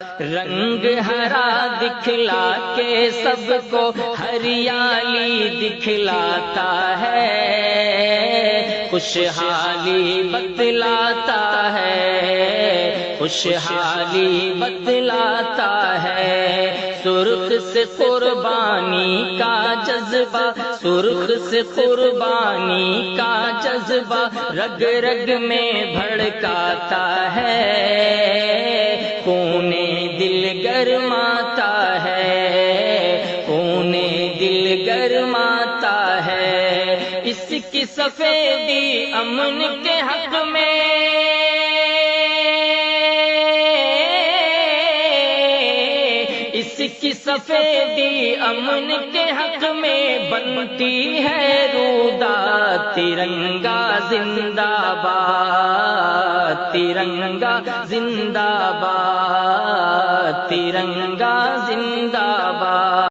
رنگ ہرا دکھلا کے سب کو ہریالی دکھلاتا ہے، خوشحالی بتلاتا ہے، خوشحالی بتلاتا ہے۔ سرخ سے قربانی کا جذبہ، سرخ سے قربانی کا جذبہ رگ رگ میں بھڑکاتا ہے، خون دل گرماتا ہے، خون دل گرماتا ہے۔ اس کی سفیدی امن کے حق میں، اس کی سفیدی امن کے حق میں بنتی ہے رودا۔ ترنگا زندہ باد، ترنگا زندہ باد، ترنگا زندہ باد۔